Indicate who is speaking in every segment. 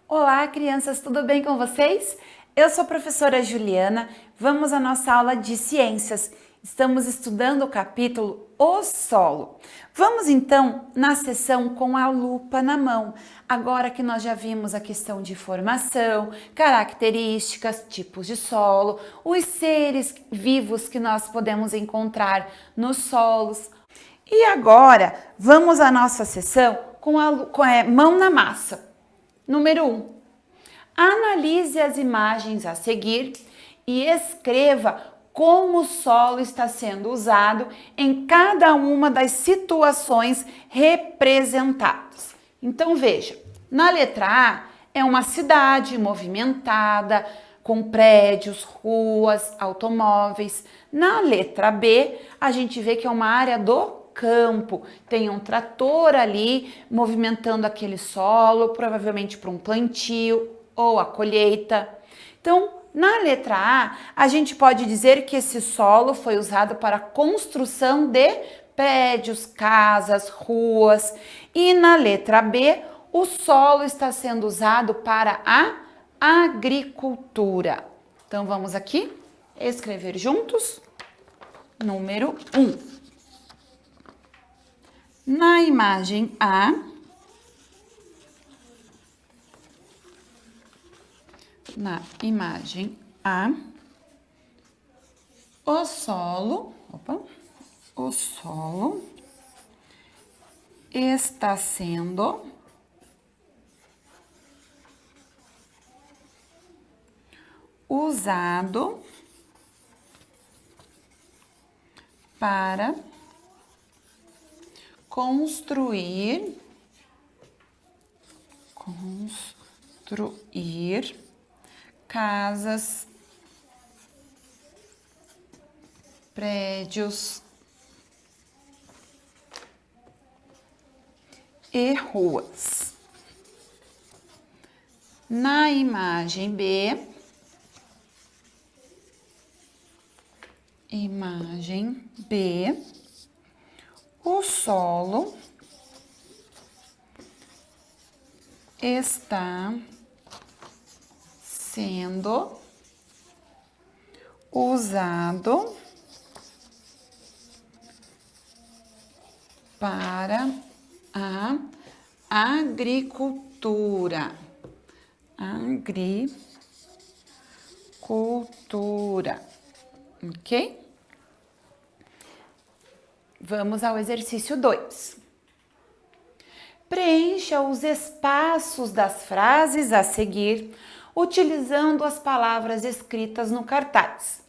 Speaker 1: Olá, crianças, tudo bem com vocês? Eu sou a professora Juliana, vamos à nossa aula de ciências. Estamos estudando o capítulo O Solo. Vamos então na sessão com a lupa na mão. Agora que nós já vimos a questão de formação, características, tipos de solo, os seres vivos que nós podemos encontrar nos solos. E agora vamos à nossa sessão com a mão na massa. Número 1. Analise as imagens a seguir e escreva como o solo está sendo usado em cada uma das situações representadas. Então veja, na letra A é uma cidade movimentada, com prédios, ruas, automóveis. Na letra B, a gente vê que é uma área do campo, tem um trator ali movimentando aquele solo, provavelmente para um plantio ou a colheita. Então, na letra A gente pode dizer que esse solo foi usado para a construção de prédios, casas, ruas. E na letra B, o solo está sendo usado para a agricultura. Então, vamos aqui escrever juntos. Número 1. Na imagem A, o solo está sendo usado para construir casas, prédios e ruas. Na imagem B, o solo está sendo usado para a agricultura. Ok? Vamos ao exercício 2. Preencha os espaços das frases a seguir, utilizando as palavras escritas no cartaz.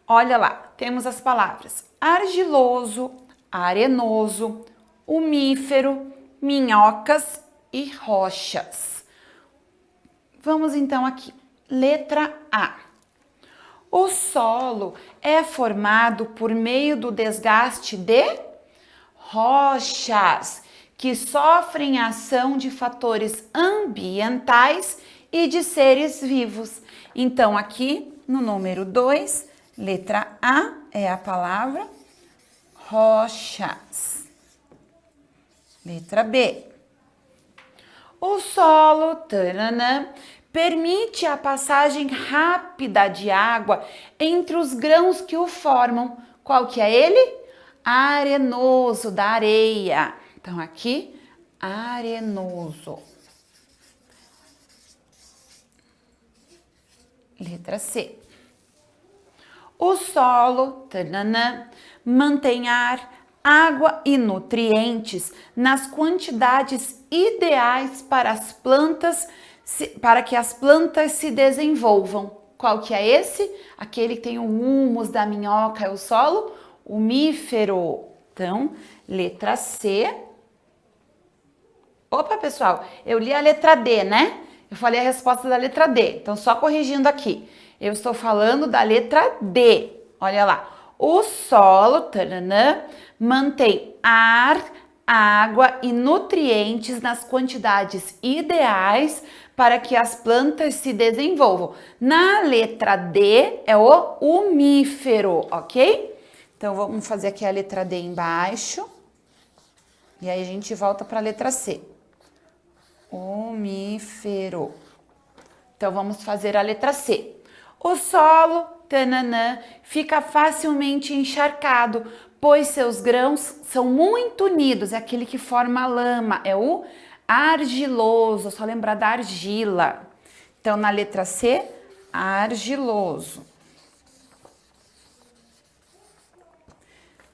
Speaker 1: Olha lá, temos as palavras argiloso, arenoso, umífero, minhocas e rochas. Vamos então aqui. Letra A. O solo é formado por meio do desgaste de rochas, que sofrem a ação de fatores ambientais e de seres vivos. Então, aqui no número 2, letra A é a palavra rochas. Letra B. O solo permite a passagem rápida de água entre os grãos que o formam. Qual que é ele? Arenoso, da areia. Então, aqui, arenoso. Letra C. O solo mantém ar, água e nutrientes nas quantidades ideais para que as plantas se desenvolvam. Qual que é esse? Aquele que tem o humus da minhoca, é o solo umífero. Então, letra C. Opa, pessoal, eu li a letra D, né? Eu falei a resposta da letra D, então só corrigindo aqui. Eu estou falando da letra D. Olha lá. O solo mantém ar, água e nutrientes nas quantidades ideais para que as plantas se desenvolvam. Na letra D é o umífero, ok? Então, vamos fazer aqui a letra D embaixo. E aí, a gente volta para a letra C. Umífero. Então, vamos fazer a letra C. O solo, tananã, fica facilmente encharcado, pois seus grãos são muito unidos. É aquele que forma lama, é o argiloso. Só lembrar da argila. Então, na letra C, argiloso.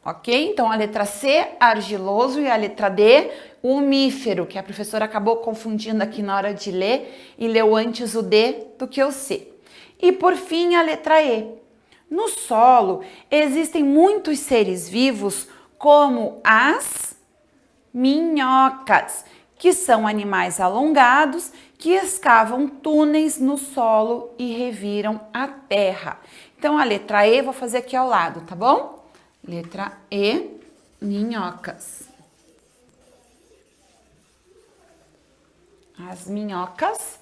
Speaker 1: Ok? Então, a letra C, argiloso, e a letra D, umífero, que a professora acabou confundindo aqui na hora de ler e leu antes o D do que o C. E, por fim, a letra E. No solo, existem muitos seres vivos, como as minhocas, que são animais alongados que escavam túneis no solo e reviram a terra. Então, a letra E, vou fazer aqui ao lado, tá bom? Letra E, minhocas. As minhocas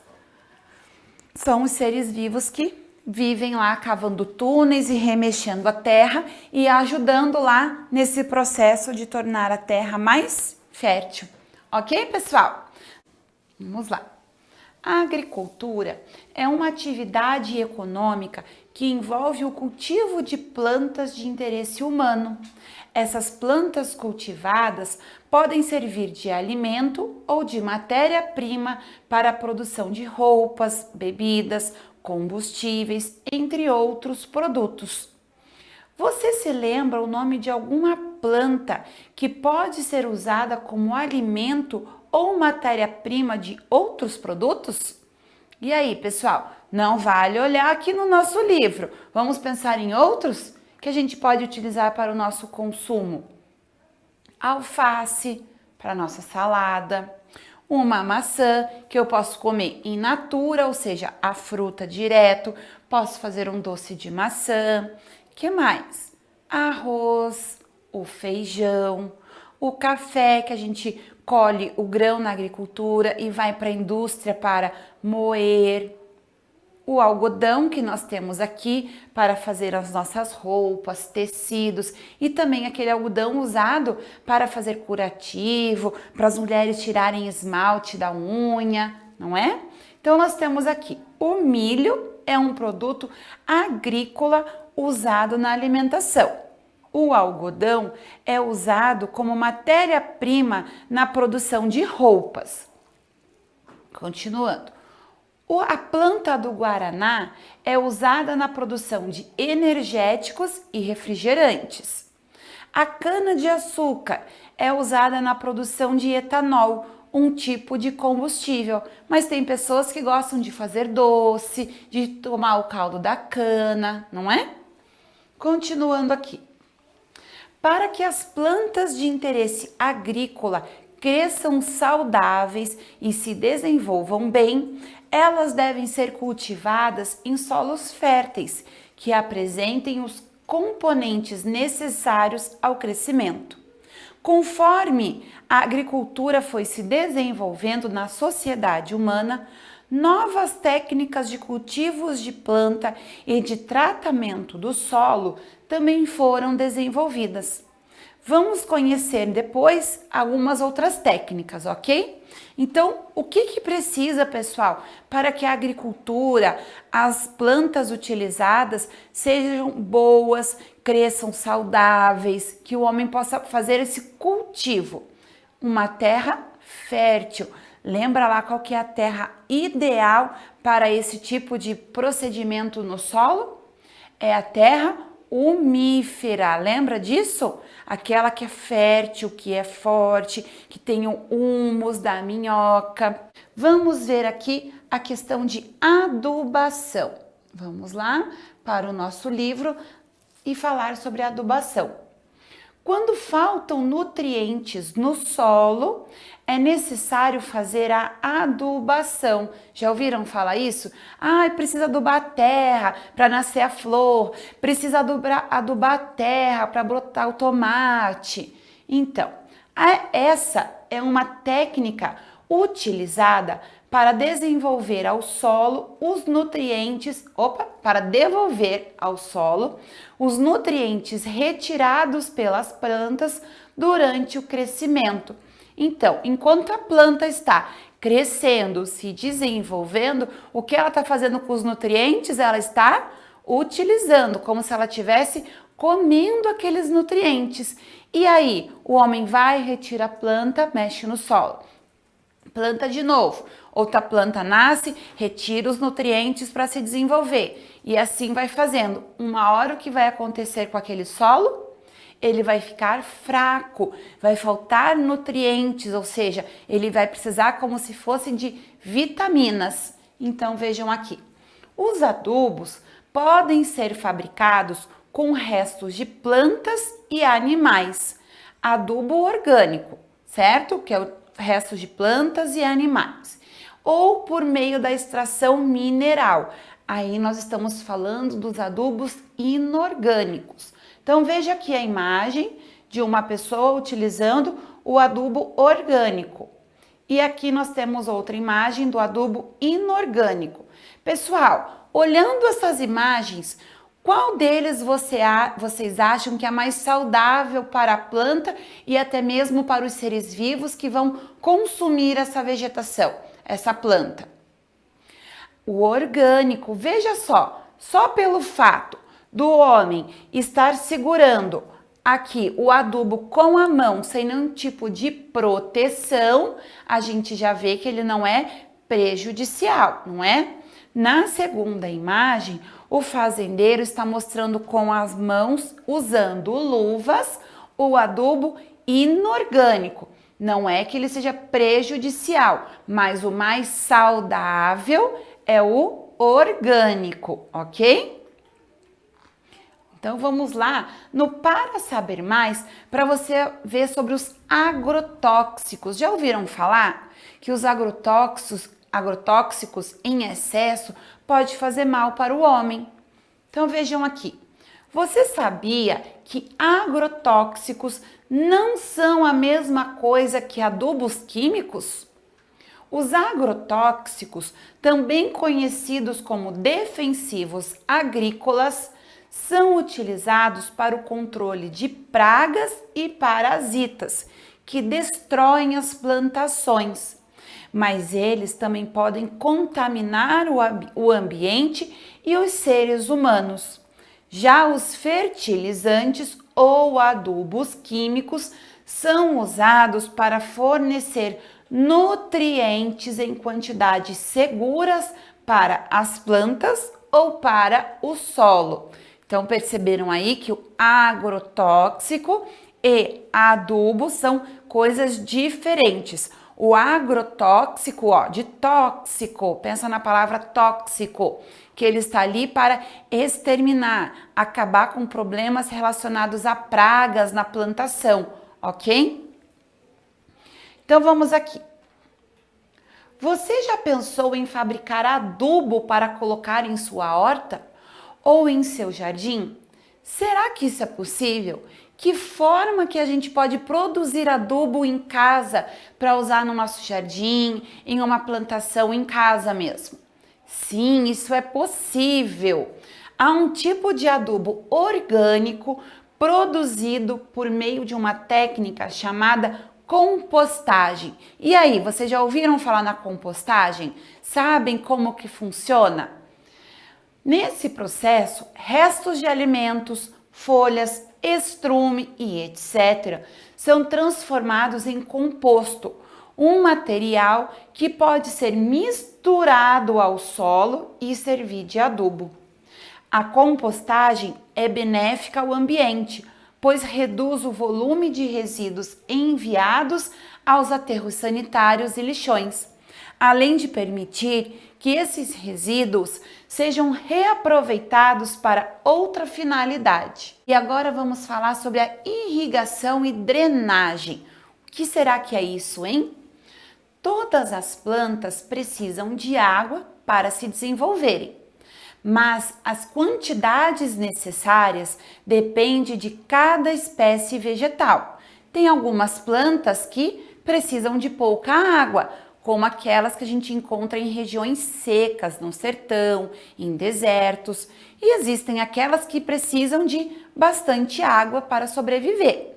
Speaker 1: são os seres vivos que vivem lá cavando túneis e remexendo a terra e ajudando lá nesse processo de tornar a terra mais fértil. Ok, pessoal? Vamos lá. A agricultura é uma atividade econômica que envolve o cultivo de plantas de interesse humano. Essas plantas cultivadas podem servir de alimento ou de matéria-prima para a produção de roupas, bebidas, combustíveis, entre outros produtos. Você se lembra o nome de alguma planta que pode ser usada como alimento ou matéria-prima de outros produtos? E aí, pessoal, não vale olhar aqui no nosso livro. Vamos pensar em outros que a gente pode utilizar para o nosso consumo. Alface, para a nossa salada. Uma maçã, que eu posso comer in natura, ou seja, a fruta direto. Posso fazer um doce de maçã. Que mais? Arroz, o feijão, o café, que a gente colhe o grão na agricultura e vai para a indústria para moer, o algodão que nós temos aqui para fazer as nossas roupas, tecidos, e também aquele algodão usado para fazer curativo, para as mulheres tirarem esmalte da unha, não é? Então nós temos aqui o milho, é um produto agrícola usado na alimentação. O algodão é usado como matéria-prima na produção de roupas. Continuando. A planta do guaraná é usada na produção de energéticos e refrigerantes. A cana-de-açúcar é usada na produção de etanol, um tipo de combustível. Mas tem pessoas que gostam de fazer doce, de tomar o caldo da cana, não é? Continuando aqui. Para que as plantas de interesse agrícola cresçam saudáveis e se desenvolvam bem, elas devem ser cultivadas em solos férteis, que apresentem os componentes necessários ao crescimento. Conforme a agricultura foi se desenvolvendo na sociedade humana, novas técnicas de cultivos de planta e de tratamento do solo também foram desenvolvidas. Vamos conhecer depois algumas outras técnicas, ok? Então, o que precisa, pessoal, para que a agricultura, as plantas utilizadas sejam boas, cresçam saudáveis, que o homem possa fazer esse cultivo? Uma terra fértil. Lembra lá qual que é a terra ideal para esse tipo de procedimento no solo? É a terra umífera, lembra disso? Aquela que é fértil, que é forte, que tem o humus da minhoca. Vamos ver aqui a questão de adubação. Vamos lá para o nosso livro e falar sobre adubação. Quando faltam nutrientes no solo, é necessário fazer a adubação. Já ouviram falar isso? Precisa adubar a terra para nascer a flor, precisa adubar a terra para brotar o tomate. Então, essa é uma técnica utilizada para desenvolver ao solo os nutrientes, para devolver ao solo os nutrientes retirados pelas plantas durante o crescimento. Então, enquanto a planta está crescendo, se desenvolvendo, o que ela está fazendo com os nutrientes? Ela está utilizando, como se ela estivesse comendo aqueles nutrientes. E aí, o homem vai, retira a planta, mexe no solo, planta de novo. Outra planta nasce, retira os nutrientes para se desenvolver. E assim vai fazendo. Uma hora o que vai acontecer com aquele solo? Ele vai ficar fraco, vai faltar nutrientes, ou seja, ele vai precisar como se fossem de vitaminas. Então vejam aqui, os adubos podem ser fabricados com restos de plantas e animais. Adubo orgânico, certo? Que é o resto de plantas e animais. Ou por meio da extração mineral. Aí nós estamos falando dos adubos inorgânicos. Então veja aqui a imagem de uma pessoa utilizando o adubo orgânico. E aqui nós temos outra imagem do adubo inorgânico. Pessoal, olhando essas imagens, qual deles vocês acham que é mais saudável para a planta e até mesmo para os seres vivos que vão consumir essa vegetação, essa planta? O orgânico, veja só pelo fato do homem estar segurando aqui o adubo com a mão, sem nenhum tipo de proteção, a gente já vê que ele não é prejudicial, não é? Na segunda imagem, o fazendeiro está mostrando com as mãos, usando luvas, o adubo inorgânico. Não é que ele seja prejudicial, mas o mais saudável é o orgânico, ok? Então vamos lá no Para Saber Mais para você ver sobre os agrotóxicos. Já ouviram falar que os agrotóxicos em excesso pode fazer mal para o homem? Então vejam aqui. Você sabia que agrotóxicos não são a mesma coisa que adubos químicos? Os agrotóxicos, também conhecidos como defensivos agrícolas, são utilizados para o controle de pragas e parasitas que destroem as plantações, mas eles também podem contaminar o ambiente e os seres humanos. Já os fertilizantes ou adubos químicos são usados para fornecer nutrientes em quantidades seguras para as plantas ou para o solo. Então perceberam aí que o agrotóxico e adubo são coisas diferentes. O agrotóxico, de tóxico, pensa na palavra tóxico, que ele está ali para exterminar, acabar com problemas relacionados a pragas na plantação, ok? Então vamos aqui. Você já pensou em fabricar adubo para colocar em sua horta ou em seu jardim? Será que isso é possível? Que forma que a gente pode produzir adubo em casa para usar no nosso jardim, em uma plantação em casa mesmo? Sim, isso é possível. Há um tipo de adubo orgânico produzido por meio de uma técnica chamada compostagem. E aí, vocês já ouviram falar na compostagem? Sabem como que funciona? Nesse processo, restos de alimentos, folhas, estrume e etc. são transformados em composto, um material que pode ser misturado ao solo e servir de adubo. A compostagem é benéfica ao ambiente, pois reduz o volume de resíduos enviados aos aterros sanitários e lixões, além de permitir que esses resíduos sejam reaproveitados para outra finalidade. E agora vamos falar sobre a irrigação e drenagem. O que será que é isso, hein? Todas as plantas precisam de água para se desenvolverem, mas as quantidades necessárias dependem de cada espécie vegetal. Tem algumas plantas que precisam de pouca água, como aquelas que a gente encontra em regiões secas, no sertão, em desertos, e existem aquelas que precisam de bastante água para sobreviver.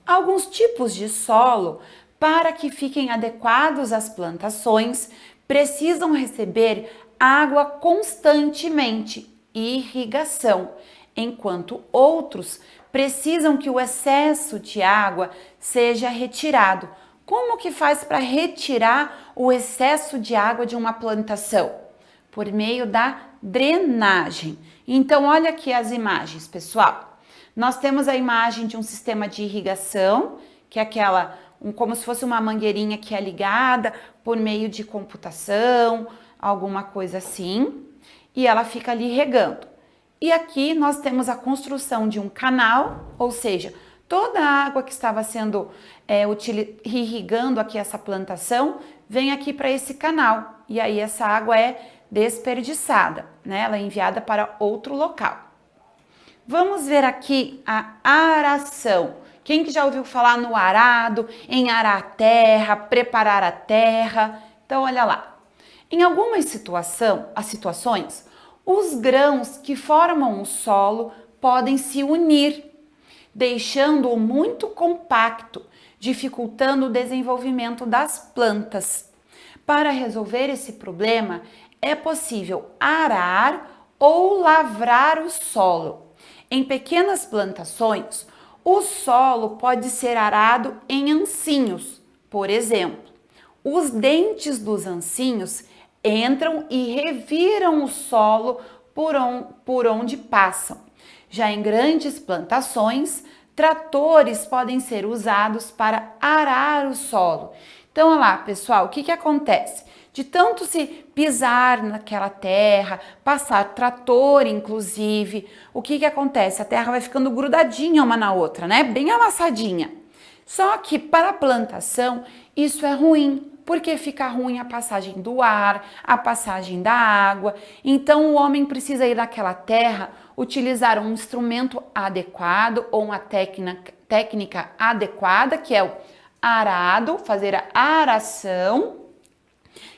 Speaker 1: Alguns tipos de solo para que fiquem adequados às plantações, precisam receber água constantemente e irrigação, enquanto outros precisam que o excesso de água seja retirado. Como que faz para retirar o excesso de água de uma plantação? Por meio da drenagem. Então, olha aqui as imagens, pessoal. Nós temos a imagem de um sistema de irrigação, que é como se fosse uma mangueirinha que é ligada por meio de computação, alguma coisa assim, e ela fica ali regando. E aqui nós temos a construção de um canal, ou seja, toda a água que estava sendo irrigando aqui essa plantação vem aqui para esse canal, e aí essa água é desperdiçada, né? Ela é enviada para outro local. Vamos ver aqui a aração. Quem que já ouviu falar no arado, em arar a terra, preparar a terra? Então, olha lá. Em algumas situações, os grãos que formam o solo podem se unir, deixando-o muito compacto, dificultando o desenvolvimento das plantas. Para resolver esse problema, é possível arar ou lavrar o solo. Em pequenas plantações, o solo pode ser arado em ancinhos, por exemplo. Os dentes dos ancinhos entram e reviram o solo por onde passam. Já em grandes plantações, tratores podem ser usados para arar o solo. Então, olha lá, pessoal, o que acontece? De tanto se pisar naquela terra, passar trator, inclusive, o que acontece? A terra vai ficando grudadinha uma na outra, né? Bem amassadinha. Só que para a plantação, isso é ruim, porque fica ruim a passagem do ar, a passagem da água. Então, o homem precisa ir naquela terra, utilizar um instrumento adequado ou uma técnica adequada, que é o arado, fazer a aração,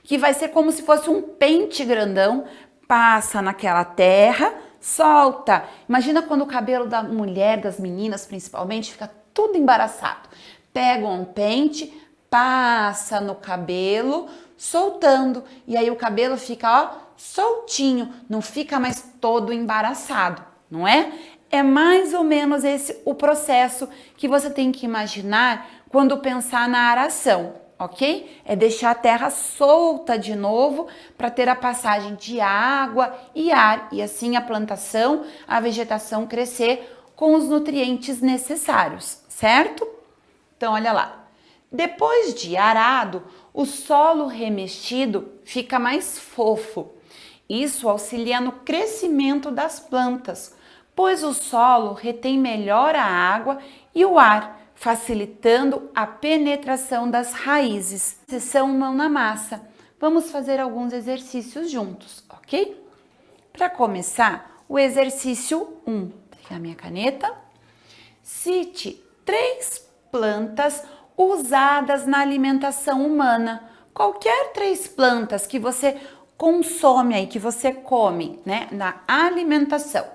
Speaker 1: que vai ser como se fosse um pente grandão, passa naquela terra, solta. Imagina quando o cabelo da mulher, das meninas principalmente, fica tudo embaraçado. Pega um pente, passa no cabelo, soltando, e aí o cabelo fica, ó, soltinho, não fica mais todo embaraçado, não é? É mais ou menos esse o processo que você tem que imaginar quando pensar na aração, ok? É deixar a terra solta de novo para ter a passagem de água e ar, e assim a plantação, a vegetação crescer com os nutrientes necessários, certo? Então, olha lá. Depois de arado, o solo remexido fica mais fofo. Isso auxilia no crescimento das plantas, pois o solo retém melhor a água e o ar, facilitando a penetração das raízes. Seção mão na massa. Vamos fazer alguns exercícios juntos, ok? Para começar, o exercício 1. Vou pegar a minha caneta. Cite 3 plantas usadas na alimentação humana. Qualquer 3 plantas que você consome aí, que você come, né, na alimentação.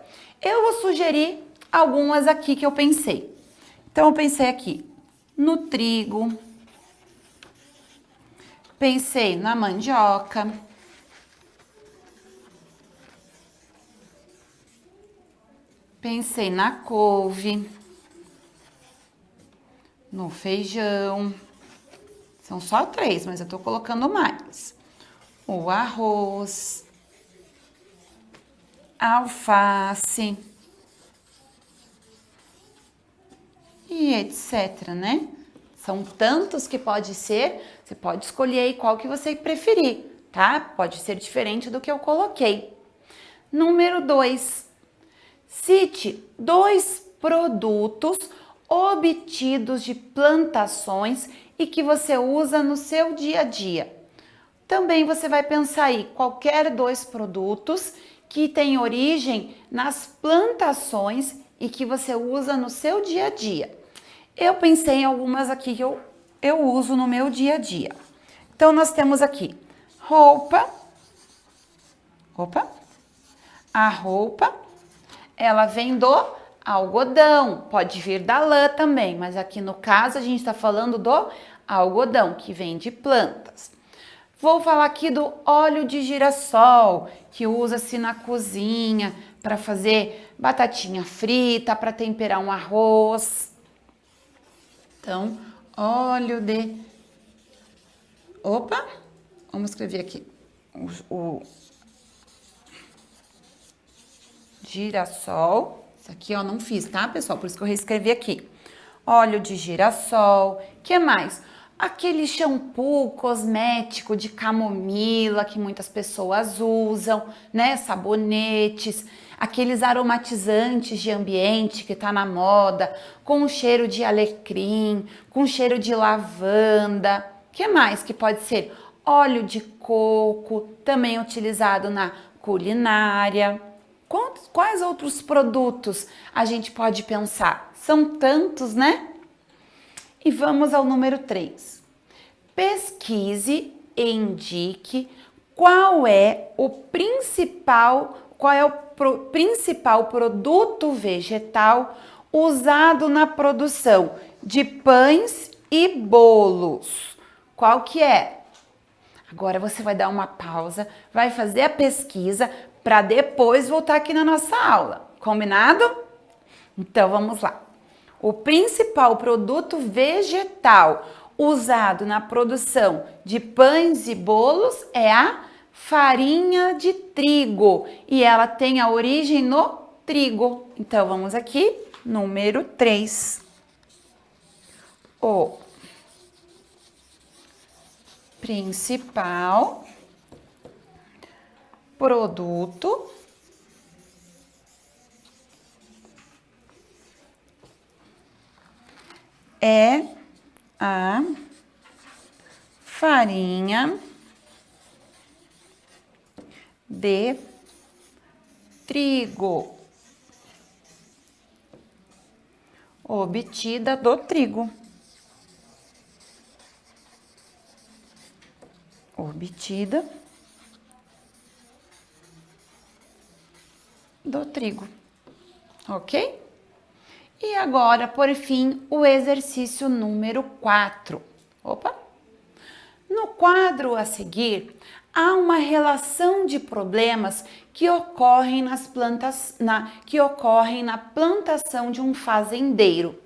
Speaker 1: Eu vou sugerir algumas aqui que eu pensei. Então, eu pensei aqui no trigo, pensei na mandioca, pensei na couve, no feijão. São só 3, mas eu tô colocando mais. O arroz, alface e etc, né? São tantos que pode ser, você pode escolher aí qual que você preferir, tá? Pode ser diferente do que eu coloquei. Número 2. Cite 2 produtos obtidos de plantações e que você usa no seu dia a dia. Também você vai pensar aí qualquer 2 produtos que têm origem nas plantações e que você usa no seu dia a dia. Eu pensei em algumas aqui que eu uso no meu dia a dia. Então, nós temos aqui roupa. A roupa, ela vem do algodão, pode vir da lã também, mas aqui no caso a gente está falando do algodão, que vem de plantas. Vou falar aqui do óleo de girassol, que usa-se na cozinha para fazer batatinha frita, para temperar um arroz. Então, óleo de... Opa! Vamos escrever aqui. O girassol. Isso aqui, ó, não fiz, tá, pessoal? Por isso que eu reescrevi aqui. Óleo de girassol. Que mais? Aquele shampoo cosmético de camomila que muitas pessoas usam, né? Sabonetes, aqueles aromatizantes de ambiente que tá na moda, com cheiro de alecrim, com cheiro de lavanda. Que mais que pode ser? Óleo de coco, também utilizado na culinária. Quais outros produtos a gente pode pensar? São tantos, né? E vamos ao número 3. Pesquise e indique qual é o principal produto vegetal usado na produção de pães e bolos. Qual que é? Agora você vai dar uma pausa, vai fazer a pesquisa para depois voltar aqui na nossa aula. Combinado? Então vamos lá. O principal produto vegetal usado na produção de pães e bolos é a farinha de trigo e ela tem a origem no trigo. Então vamos aqui, número 3. O principal produto é a farinha de trigo, obtida do trigo. Obtida do trigo, ok? E agora, por fim, o exercício número 4. Opa! No quadro a seguir, há uma relação de problemas que ocorrem nas plantas, que ocorrem na plantação de um fazendeiro.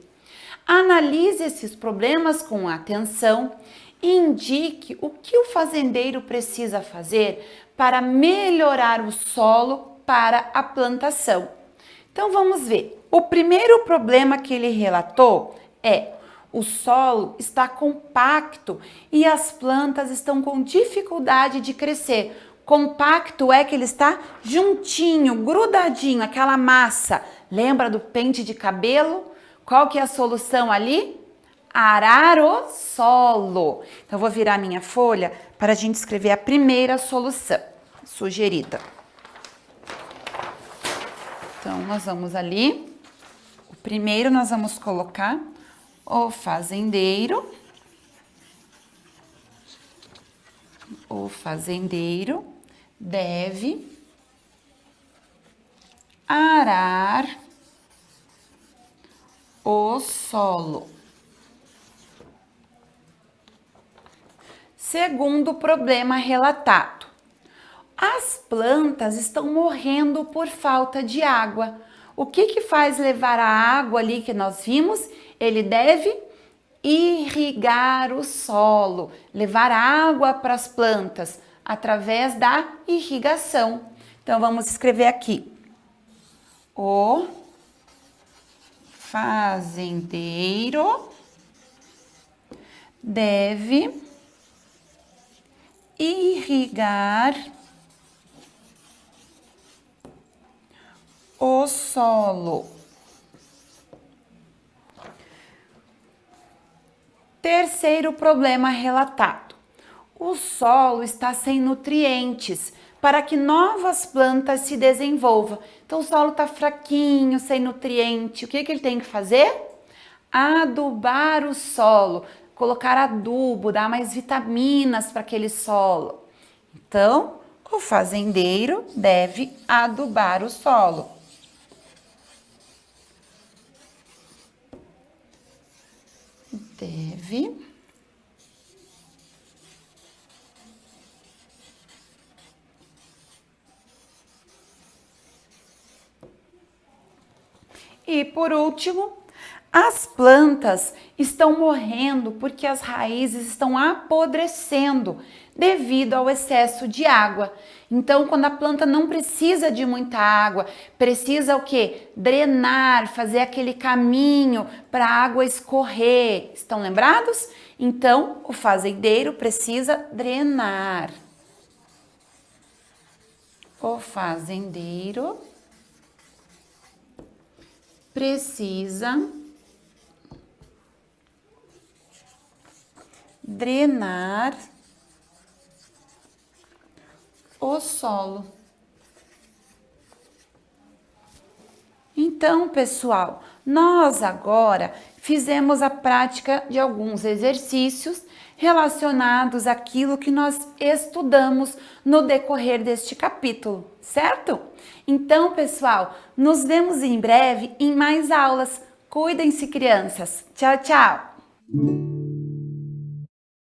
Speaker 1: Analise esses problemas com atenção e indique o que o fazendeiro precisa fazer para melhorar o solo para a plantação. Então vamos ver. O primeiro problema que ele relatou é: o solo está compacto e as plantas estão com dificuldade de crescer. Compacto é que ele está juntinho, grudadinho, aquela massa. Lembra do pente de cabelo? Qual que é a solução ali? Arar o solo. Então, eu vou virar minha folha para a gente escrever a primeira solução sugerida. Então, nós vamos ali. O primeiro nós vamos colocar o fazendeiro. O fazendeiro deve arar o solo. Segundo problema relatado, as plantas estão morrendo por falta de água. O que faz levar a água ali que nós vimos? Ele deve irrigar o solo, levar água para as plantas através da irrigação. Então vamos escrever aqui: o fazendeiro deve irrigar o solo. Terceiro problema relatado: o solo está sem nutrientes para que novas plantas se desenvolvam. Então o solo está fraquinho, sem nutriente. O que ele tem que fazer? Adubar o solo, colocar adubo, dar mais vitaminas para aquele solo. Então, o fazendeiro deve adubar o solo. Deve por último, as plantas estão morrendo porque as raízes estão apodrecendo devido ao excesso de água. Então, quando a planta não precisa de muita água, precisa o quê? Drenar, fazer aquele caminho para a água escorrer. Estão lembrados? Então, o fazendeiro precisa drenar. O fazendeiro precisa drenar o solo. Então, pessoal, nós agora fizemos a prática de alguns exercícios relacionados àquilo que nós estudamos no decorrer deste capítulo, certo? Então, pessoal, nos vemos em breve em mais aulas. Cuidem-se, crianças. Tchau, tchau!